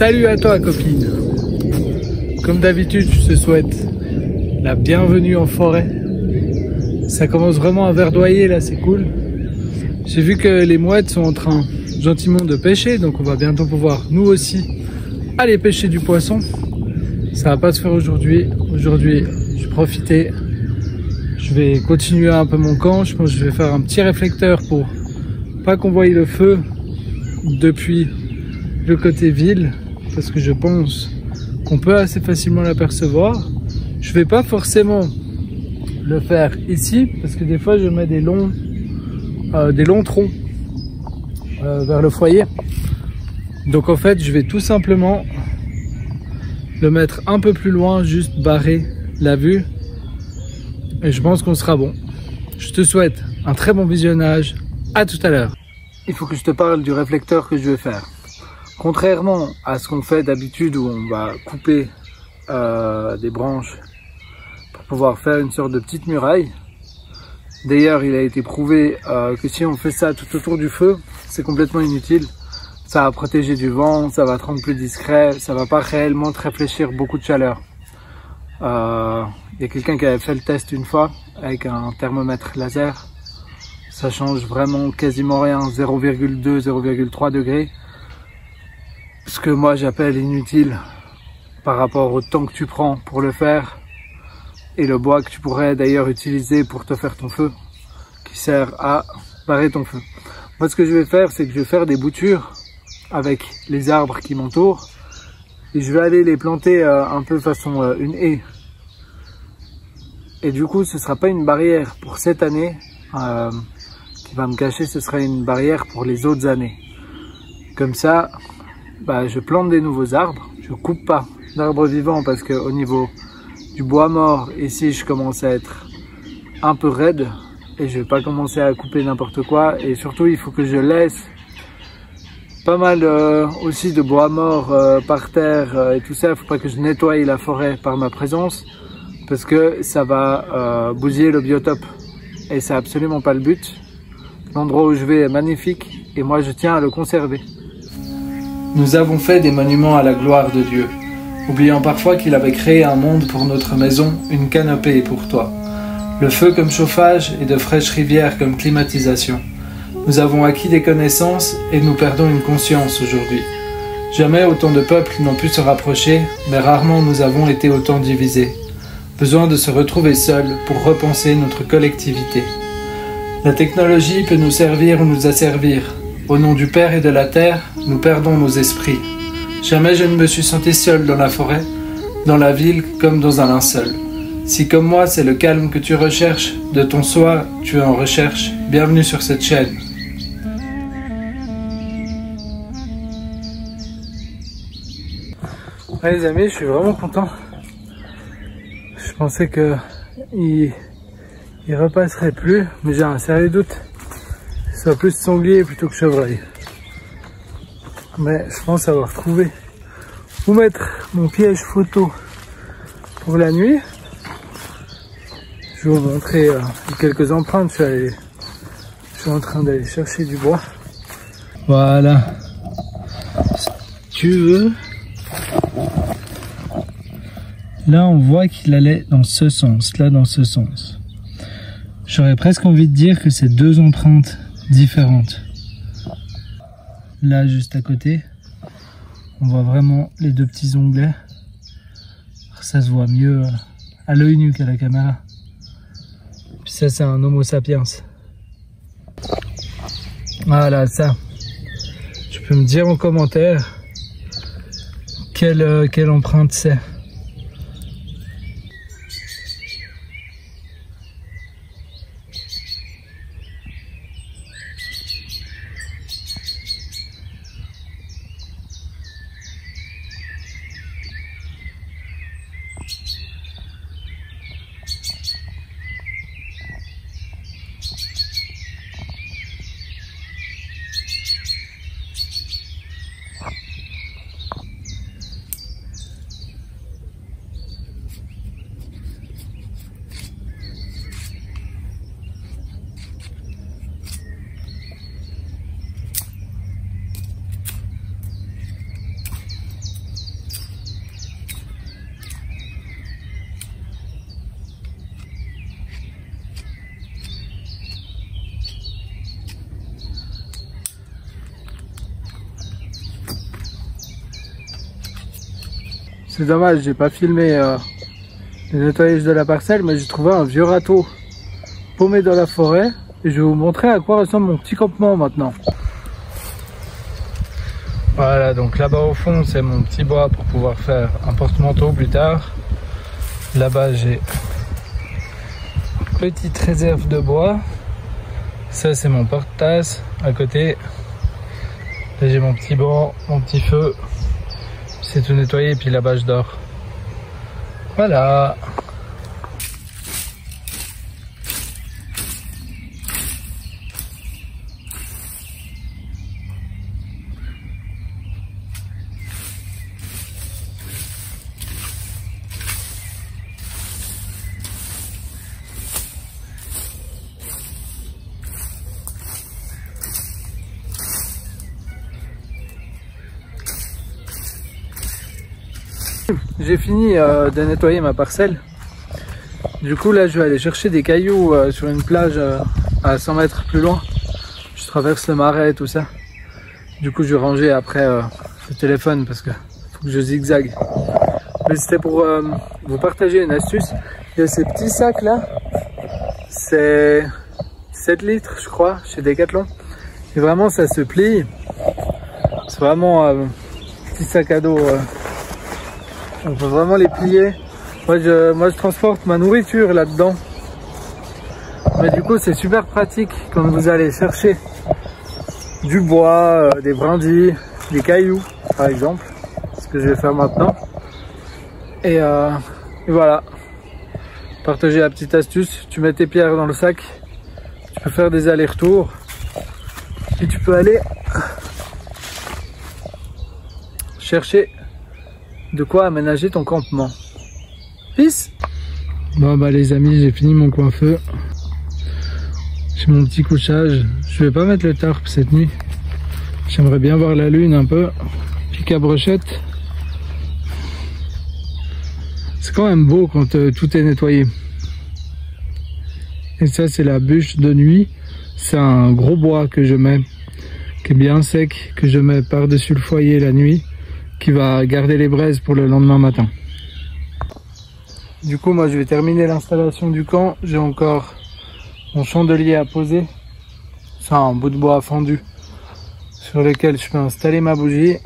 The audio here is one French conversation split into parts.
Salut à toi copine. Comme d'habitude, je te souhaite la bienvenue en forêt. Ça commence vraiment à verdoyer là, c'est cool. J'ai vu que les mouettes sont en train gentiment de pêcher, donc on va bientôt pouvoir nous aussi aller pêcher du poisson. Ça va pas se faire aujourd'hui. Aujourd'hui, je vais profiter. Je vais continuer un peu mon camp. Je pense que je vais faire un petit réflecteur pour pas qu'on voie le feu depuis le côté ville, parce que je pense qu'on peut assez facilement l'apercevoir. Je vais pas forcément le faire ici, parce que des fois je mets des longs troncs vers le foyer. Donc en fait je vais tout simplement le mettre un peu plus loin, juste barrer la vue, et je pense qu'on sera bon. Je te souhaite un très bon visionnage, à tout à l'heure. Il faut que je te parle du réflecteur que je vais faire. Contrairement à ce qu'on fait d'habitude où on va couper des branches pour pouvoir faire une sorte de petite muraille. D'ailleurs, il a été prouvé que si on fait ça tout autour du feu, c'est complètement inutile. Ça va protéger du vent, ça va te rendre plus discret, ça va pas réellement te réfléchir beaucoup de chaleur. Il y a quelqu'un qui avait fait le test une fois avec un thermomètre laser. Ça change vraiment quasiment rien, 0,2, 0,3 degrés. Ce que moi j'appelle inutile par rapport au temps que tu prends pour le faire et le bois que tu pourrais d'ailleurs utiliser pour te faire ton feu, qui sert à barrer ton feu. Moi ce que je vais faire, c'est que je vais faire des boutures avec les arbres qui m'entourent et je vais aller les planter un peu façon une haie. Et du coup ce sera pas une barrière pour cette année qui va me cacher, ce sera une barrière pour les autres années. Comme ça, je plante des nouveaux arbres, je coupe pas d'arbres vivants parce que au niveau du bois mort, ici je commence à être un peu raide et je vais pas commencer à couper n'importe quoi, et surtout il faut que je laisse pas mal aussi de bois mort par terre et tout ça. Il faut pas que je nettoie la forêt par ma présence parce que ça va bousiller le biotope et c'est absolument pas le but. L'endroit où je vais est magnifique et moi je tiens à le conserver. Nous avons fait des monuments à la gloire de Dieu, oubliant parfois qu'il avait créé un monde pour notre maison, une canopée pour toi, le feu comme chauffage et de fraîches rivières comme climatisation. Nous avons acquis des connaissances et nous perdons une conscience aujourd'hui. Jamais autant de peuples n'ont pu se rapprocher, mais rarement nous avons été autant divisés. Besoin de se retrouver seuls pour repenser notre collectivité. La technologie peut nous servir ou nous asservir. Au nom du Père et de la Terre, nous perdons nos esprits. Jamais je ne me suis senti seul dans la forêt, dans la ville comme dans un linceul. Si comme moi c'est le calme que tu recherches, de ton soi tu es en recherche, bienvenue sur cette chaîne. Ouais, les amis, je suis vraiment content. Je pensais que il repasserait plus, mais j'ai un sérieux doute. Soit plus sanglier plutôt que chevreuil. Mais je pense avoir trouvé où mettre mon piège photo pour la nuit. Je vais vous montrer quelques empreintes. Je suis en train d'aller chercher du bois. Voilà. Si tu veux. Là on voit qu'il allait dans ce sens, là dans ce sens. J'aurais presque envie de dire que c'est deux empreintes différentes. Là juste à côté, on voit vraiment les deux petits onglets. Ça se voit mieux à l'œil nu qu'à la caméra. Puis ça c'est un Homo sapiens. Voilà ça. Tu peux me dire en commentaire quelle empreinte c'est. C'est dommage, j'ai pas filmé le nettoyage de la parcelle, mais j'ai trouvé un vieux râteau paumé dans la forêt. Et je vais vous montrer à quoi ressemble mon petit campement maintenant. Voilà, donc là-bas au fond, c'est mon petit bois pour pouvoir faire un porte-manteau plus tard. Là-bas, j'ai une petite réserve de bois. Ça, c'est mon porte-tasse à côté. Là, j'ai mon petit banc, mon petit feu. C'est tout nettoyé et puis là-bas, je dors. Voilà. J'ai fini de nettoyer ma parcelle. Du coup là je vais aller chercher des cailloux sur une plage à 100 mètres plus loin. Je traverse le marais, tout ça. Du coup je vais ranger après le téléphone parce que faut que je zigzague. Mais c'était pour vous partager une astuce. Il y a ces petits sacs là. C'est 7 litres je crois chez Decathlon. Et vraiment ça se plie. C'est vraiment un petit sac à dos. On peut vraiment les plier. Moi je transporte ma nourriture là-dedans. Mais du coup c'est super pratique quand vous allez chercher du bois, des brindilles, des cailloux par exemple. C'est ce que je vais faire maintenant. Et voilà. Partager la petite astuce. Tu mets tes pierres dans le sac. Tu peux faire des allers-retours. Et tu peux aller chercher de quoi aménager ton campement. Peace. Bon bah les amis, j'ai fini mon coin feu. J'ai mon petit couchage. Je vais pas mettre le tarp cette nuit. J'aimerais bien voir la lune un peu. Pique à brochette. C'est quand même beau quand tout est nettoyé. Et ça c'est la bûche de nuit. C'est un gros bois que je mets, qui est bien sec, que je mets par-dessus le foyer la nuit, qui va garder les braises pour le lendemain matin. Du coup moi je vais terminer l'installation du camp. J'ai encore mon chandelier à poser. C'est un bout de bois fendu sur lequel je peux installer ma bougie.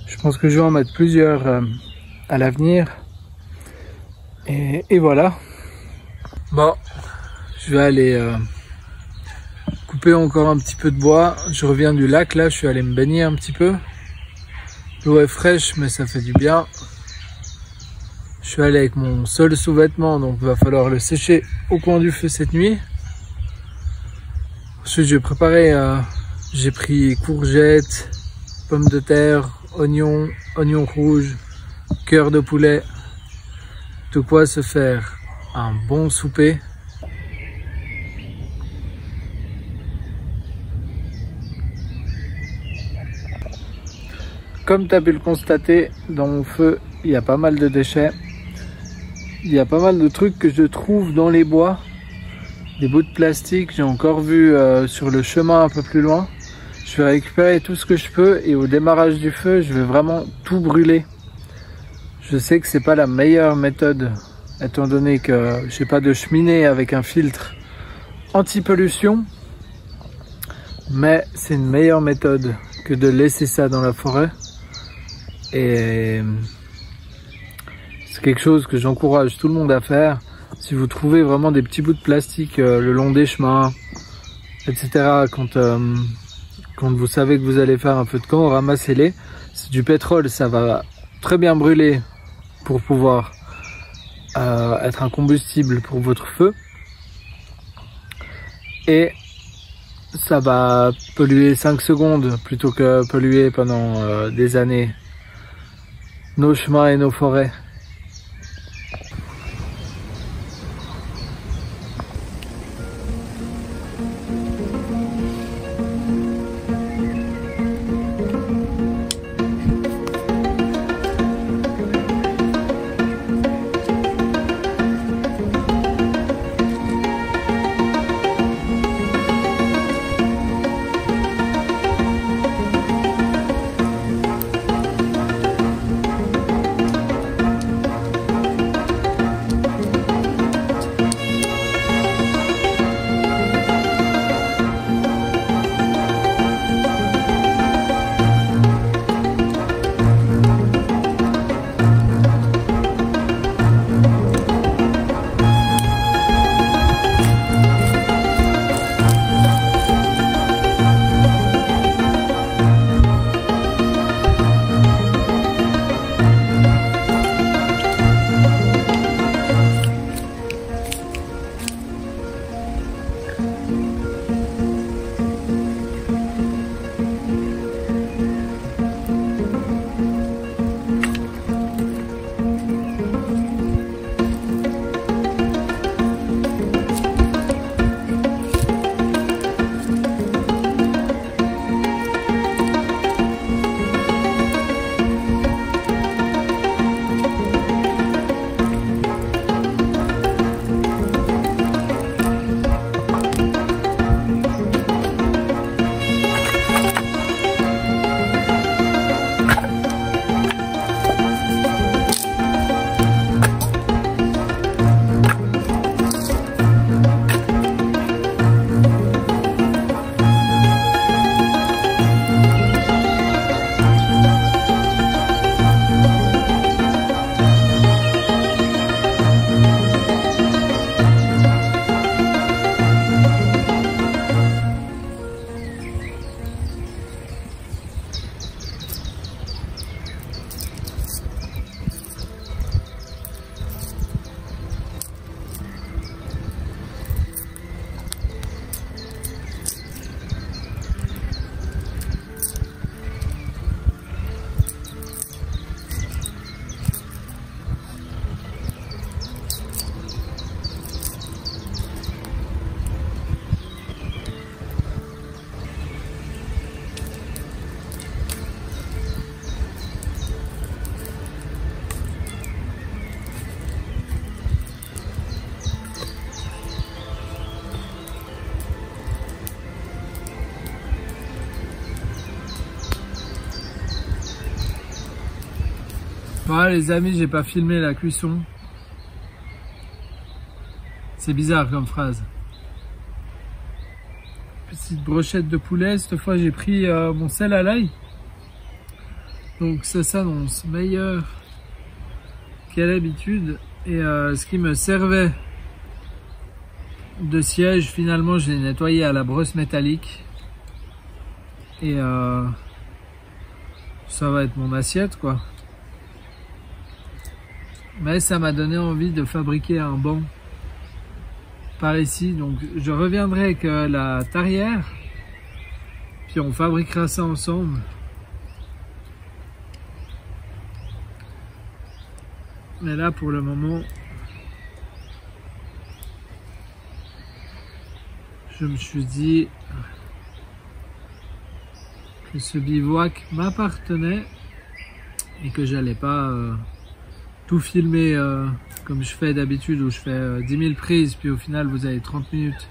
Je pense que je vais en mettre plusieurs à l'avenir. Et voilà. Bon, je vais aller couper encore un petit peu de bois. Je reviens du lac là, je suis allé me baigner un petit peu. L'eau est fraîche mais ça fait du bien. Je suis allé avec mon seul sous-vêtement, donc il va falloir le sécher au coin du feu cette nuit. Ensuite j'ai préparé, j'ai pris courgettes, pommes de terre, oignons rouges, cœur de poulet. De quoi se faire un bon souper. Comme tu as pu le constater, dans mon feu, il y a pas mal de déchets. Il y a pas mal de trucs que je trouve dans les bois. Des bouts de plastique, j'ai encore vu sur le chemin un peu plus loin. Je vais récupérer tout ce que je peux et au démarrage du feu, je vais vraiment tout brûler. Je sais que c'est pas la meilleure méthode, étant donné que j'ai pas de cheminée avec un filtre anti-pollution. Mais c'est une meilleure méthode que de laisser ça dans la forêt. Et c'est quelque chose que j'encourage tout le monde à faire. Si vous trouvez vraiment des petits bouts de plastique le long des chemins, etc. Quand vous savez que vous allez faire un feu de camp, ramassez-les. C'est du pétrole, ça va très bien brûler pour pouvoir être un combustible pour votre feu. Et ça va polluer 5 secondes plutôt que polluer pendant des années nos chemins et nos forêts. Voilà les amis, j'ai pas filmé la cuisson. C'est bizarre comme phrase. Petite brochette de poulet, cette fois j'ai pris mon sel à l'ail. Donc ça s'annonce meilleur qu'à l'habitude. Et ce qui me servait de siège, finalement je l'ai nettoyé à la brosse métallique. Et ça va être mon assiette quoi. Mais ça m'a donné envie de fabriquer un banc par ici. Donc je reviendrai avec la tarière. Puis on fabriquera ça ensemble. Mais là pour le moment, je me suis dit que ce bivouac m'appartenait et que j'allais pas tout filmer comme je fais d'habitude où je fais 10 000 prises puis au final vous avez 30 minutes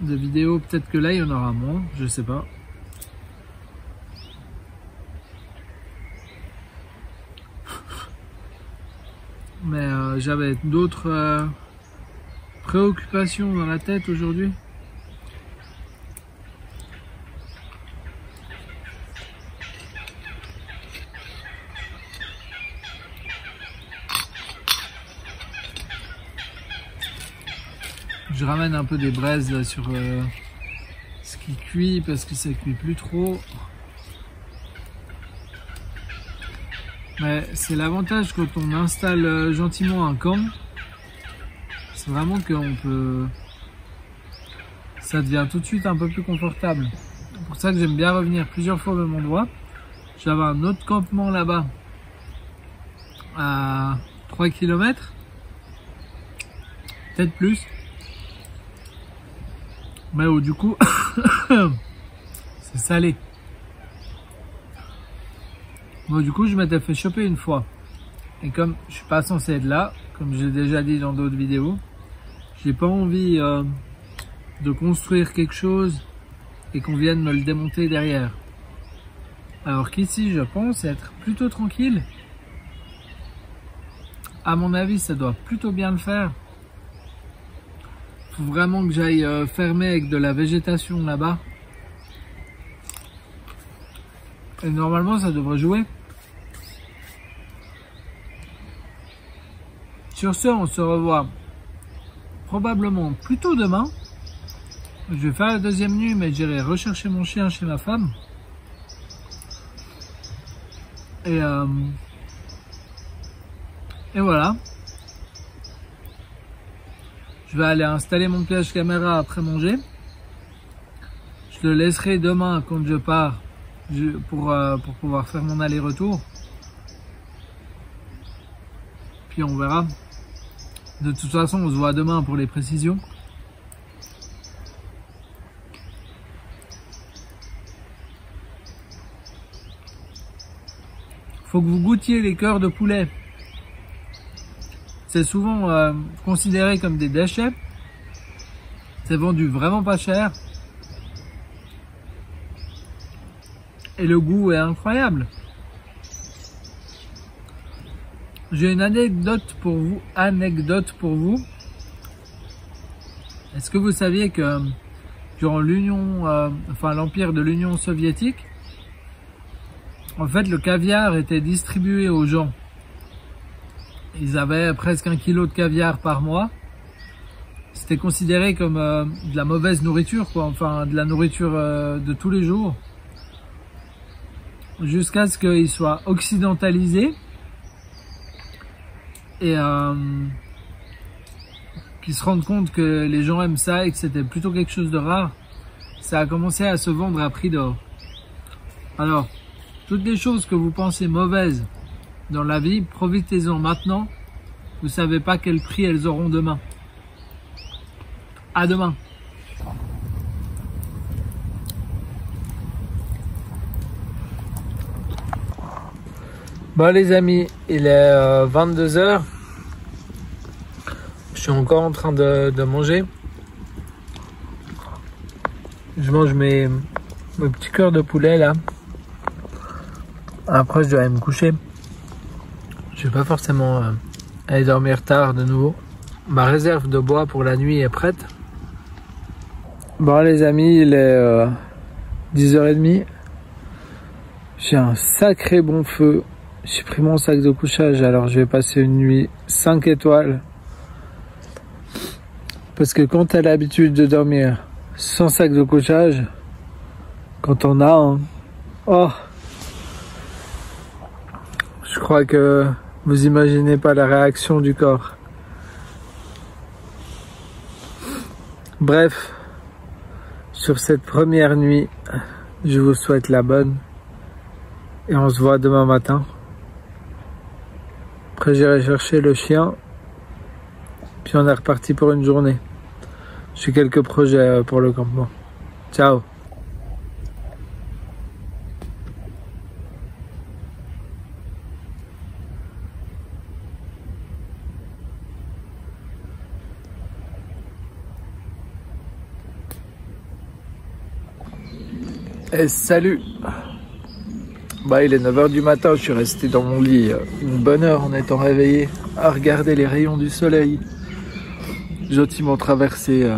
de vidéo. Peut-être que là il y en aura moins, je sais pas. Mais j'avais d'autres préoccupations dans la tête aujourd'hui. Je ramène un peu des braises là sur ce qui cuit parce que ça cuit plus trop. Mais c'est l'avantage quand on installe gentiment un camp. C'est vraiment qu'on peut... Ça devient tout de suite un peu plus confortable. C'est pour ça que j'aime bien revenir plusieurs fois au même endroit. J'avais un autre campement là-bas à 3 km. Peut-être plus. Mais où du coup, c'est salé. Bon, du coup, je m'étais fait choper une fois. Et comme je suis pas censé être là, comme j'ai déjà dit dans d'autres vidéos, j'ai pas envie de construire quelque chose et qu'on vienne me le démonter derrière. Alors qu'ici, je pense être plutôt tranquille. À mon avis, ça doit plutôt bien le faire. Faut vraiment que j'aille fermer avec de la végétation là-bas. Et normalement, ça devrait jouer. Sur ce, on se revoit probablement plutôt demain. Je vais faire la deuxième nuit, mais j'irai rechercher mon chien chez ma femme. Et voilà. Je vais aller installer mon piège caméra après manger. Je le laisserai demain quand je pars pour pouvoir faire mon aller-retour. Puis on verra. De toute façon, on se voit demain pour les précisions. Faut que vous goûtiez les cœurs de poulet. C'est souvent considéré comme des déchets. C'est vendu vraiment pas cher. Et le goût est incroyable. J'ai une anecdote pour vous. Est-ce que vous saviez que durant l'empire de l'Union soviétique, en fait, le caviar était distribué aux gens. Ils avaient presque 1 kilo de caviar par mois. C'était considéré comme de la mauvaise nourriture, quoi. Enfin, de la nourriture de tous les jours. Jusqu'à ce qu'il soit occidentalisé. Et qu'ils se rendent compte que les gens aiment ça et que c'était plutôt quelque chose de rare. Ça a commencé à se vendre à prix d'or. Alors, toutes les choses que vous pensez mauvaises dans la vie, profitez-en maintenant. Vous savez pas quel prix elles auront demain. À demain. Bon les amis, il est 22 h. Je suis encore en train de manger. Je mange mes petits cœurs de poulet là. Après je dois aller me coucher. Je vais pas forcément aller dormir tard de nouveau. Ma réserve de bois pour la nuit est prête. Bon les amis, il est 10h30. J'ai un sacré bon feu. J'ai pris mon sac de couchage, alors je vais passer une nuit 5 étoiles. Parce que quand t'as l'habitude de dormir sans sac de couchage, quand on a un... Oh, je crois que vous imaginez pas la réaction du corps. Bref, sur cette première nuit, je vous souhaite la bonne. Et on se voit demain matin. Après j'irai chercher le chien. Puis on est reparti pour une journée. J'ai quelques projets pour le campement. Ciao. Et salut. Bah il est 9h du matin, je suis resté dans mon lit une bonne heure en étant réveillé à regarder les rayons du soleil gentiment traverser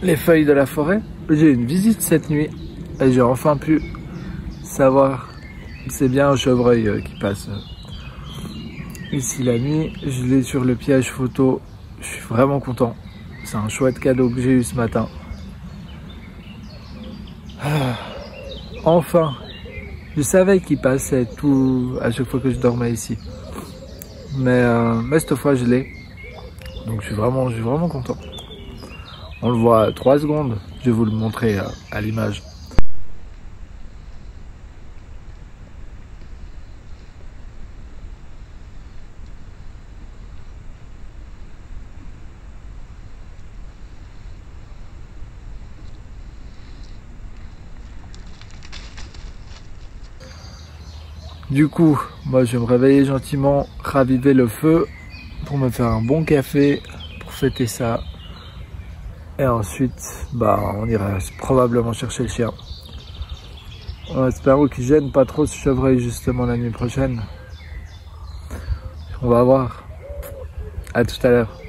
les feuilles de la forêt. J'ai eu une visite cette nuit et j'ai enfin pu savoir, c'est bien un chevreuil qui passe ici la nuit. Je l'ai sur le piège photo, je suis vraiment content. C'est un chouette cadeau que j'ai eu ce matin. Enfin, je savais qu'il passait tout à chaque fois que je dormais ici, mais cette fois je l'ai, donc je suis vraiment content. On le voit 3 secondes, je vais vous le montrer à l'image. Du coup, moi je vais me réveiller gentiment, raviver le feu pour me faire un bon café pour fêter ça. Et ensuite, on ira probablement chercher le chien. En espérant qu'il gêne pas trop ce chevreuil justement la nuit prochaine. On va voir. À tout à l'heure.